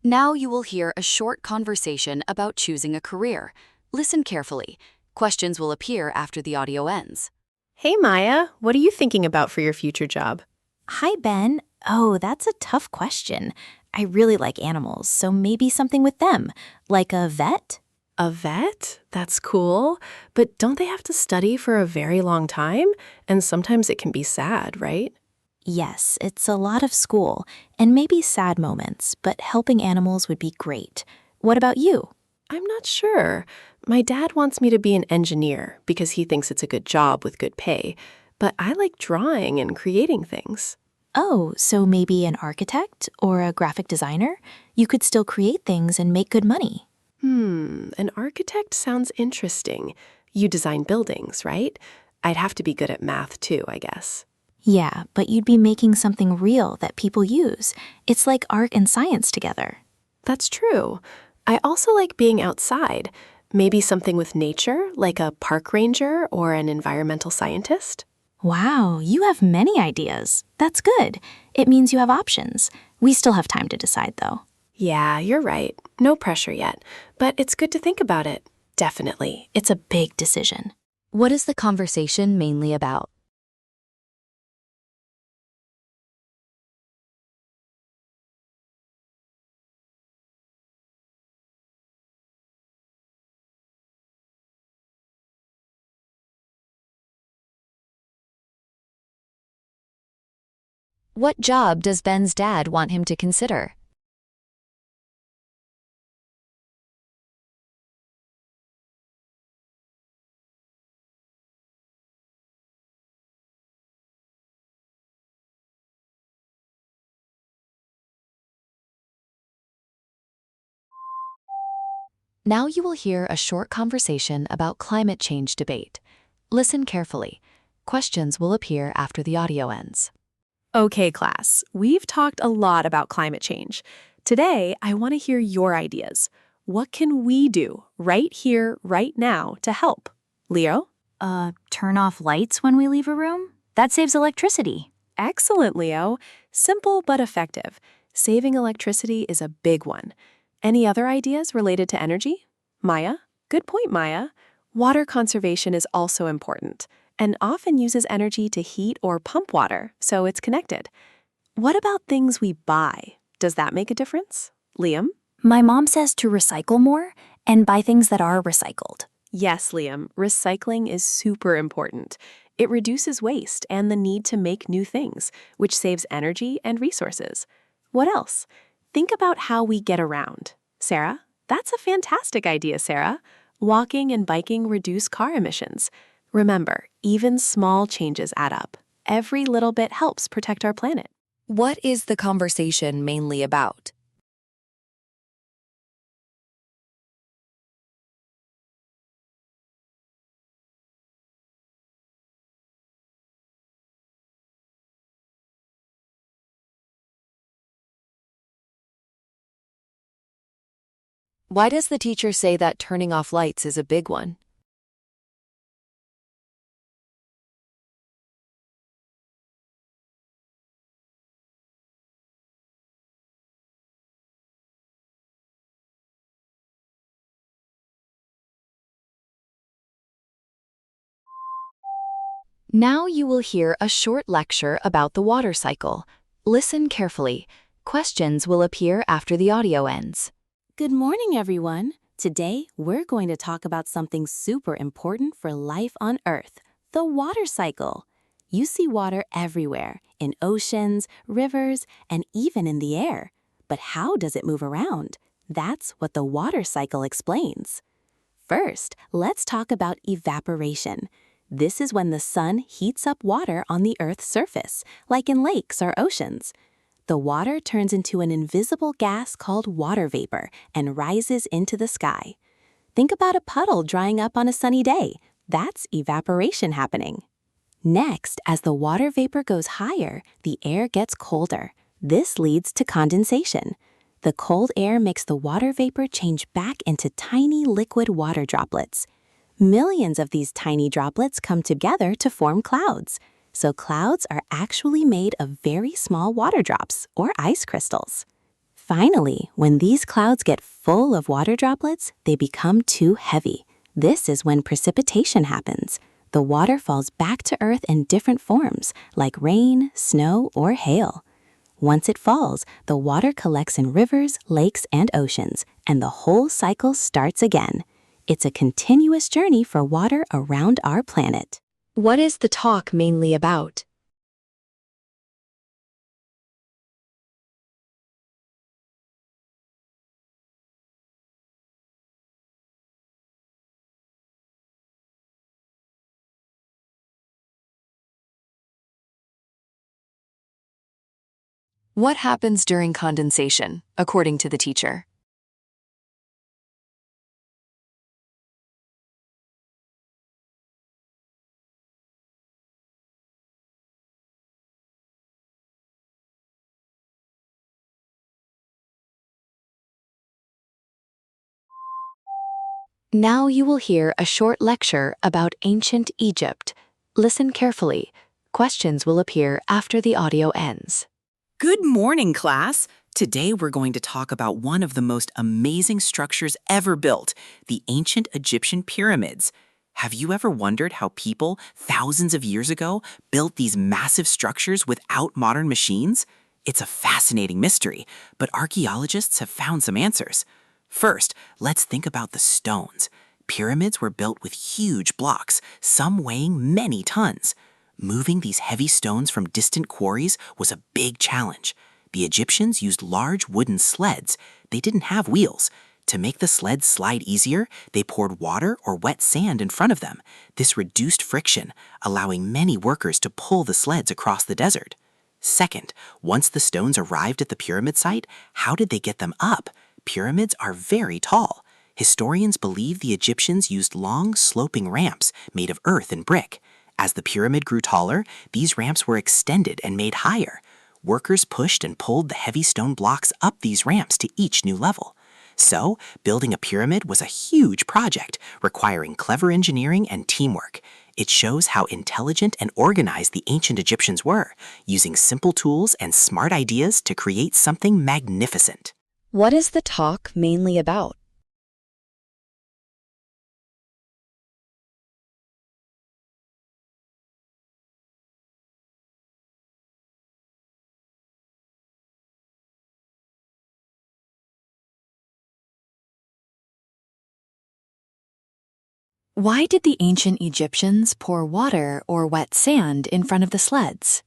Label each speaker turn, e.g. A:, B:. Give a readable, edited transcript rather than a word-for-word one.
A: Now you will hear a short conversation about choosing a career. Listen carefully. Questions will appear after the audio ends.
B: Hey Maya, what are you thinking about for your future job?
C: Hi, Ben. Oh, that's a tough question. I really like animals, so maybe something with them, like a vet?
B: A vet? That's cool. But don't they have to study for a very long time? And sometimes it can be sad, right?
C: Yes, it's a lot of school, and maybe sad moments, but helping animals would be great. What about you?
B: I'm not sure. My dad wants me to be an engineer because he thinks it's a good job with good pay. But I like drawing and creating things.
C: Oh, so maybe an architect or a graphic designer? You could still create things and make good money.
B: An architect sounds interesting. You design buildings, right? I'd have to be good at math too, I guess.
C: Yeah, but you'd be making something real that people use. It's like art and science together.
B: That's true. I also like being outside. Maybe something with nature, like a park ranger or an environmental scientist.
C: Wow, you have many ideas. That's good. It means you have options. We still have time to decide, though.
B: Yeah, you're right. No pressure yet. But it's good to think about it. Definitely.
C: It's a big decision.
A: What is the conversation mainly about? What job does Ben's dad want him to consider? Now you will hear a short conversation about climate change debate. Listen carefully. Questions will appear after the audio ends.
D: Okay, class, we've talked a lot about climate change. Today, I want to hear your ideas. What can we do right here, right now to help? Leo?
E: Turn off lights when we leave a room? That saves electricity.
D: Excellent, Leo. Simple but effective. Saving electricity is a big one. Any other ideas related to energy? Maya? Good point, Maya. Water conservation is also important and often uses energy to heat or pump water, so it's connected. What about things we buy? Does that make a difference? Liam?
E: My mom says to recycle more and buy things that are recycled.
D: Yes, Liam, recycling is super important. It reduces waste and the need to make new things, which saves energy and resources. What else? Think about how we get around. Sarah? That's a fantastic idea, Sarah. Walking and biking reduce car emissions. Remember, even small changes add up. Every little bit helps protect our planet.
A: What is the conversation mainly about? Why does the teacher say that turning off lights is a big one? Now you will hear a short lecture about the water cycle. Listen carefully. Questions will appear after the audio ends.
F: Good morning, everyone. Today, we're going to talk about something super important for life on Earth, the water cycle. You see water everywhere, in oceans, rivers, and even in the air. But how does it move around? That's what the water cycle explains. First, let's talk about evaporation. This is when the sun heats up water on the Earth's surface, like in lakes or oceans. The water turns into an invisible gas called water vapor and rises into the sky. Think about a puddle drying up on a sunny day. That's evaporation happening. Next, as the water vapor goes higher, the air gets colder. This leads to condensation. The cold air makes the water vapor change back into tiny liquid water droplets. Millions of these tiny droplets come together to form clouds. So clouds are actually made of very small water drops or ice crystals. Finally, when these clouds get full of water droplets, they become too heavy. This is when precipitation happens. The water falls back to Earth in different forms, like rain, snow, or hail. Once it falls, the water collects in rivers, lakes, and oceans, and the whole cycle starts again. It's a continuous journey for water around our planet.
A: What is the talk mainly about? What happens during condensation, according to the teacher? Now you will hear a short lecture about ancient Egypt. Listen carefully. Questions will appear after the audio ends.
G: Good morning, class! Today we're going to talk about one of the most amazing structures ever built, the ancient Egyptian pyramids. Have you ever wondered how people, thousands of years ago, built these massive structures without modern machines? It's a fascinating mystery, but archaeologists have found some answers. First, let's think about the stones. Pyramids were built with huge blocks, some weighing many tons. Moving these heavy stones from distant quarries was a big challenge. The Egyptians used large wooden sleds. They didn't have wheels. To make the sleds slide easier, they poured water or wet sand in front of them. This reduced friction, allowing many workers to pull the sleds across the desert. Second, once the stones arrived at the pyramid site, how did they get them up? Pyramids are very tall. Historians believe the Egyptians used long, sloping ramps made of earth and brick. As the pyramid grew taller, these ramps were extended and made higher. Workers pushed and pulled the heavy stone blocks up these ramps to each new level. So, building a pyramid was a huge project, requiring clever engineering and teamwork. It shows how intelligent and organized the ancient Egyptians were, using simple tools and smart ideas to create something magnificent.
A: What is the talk mainly about? Why did the ancient Egyptians pour water or wet sand in front of the sleds?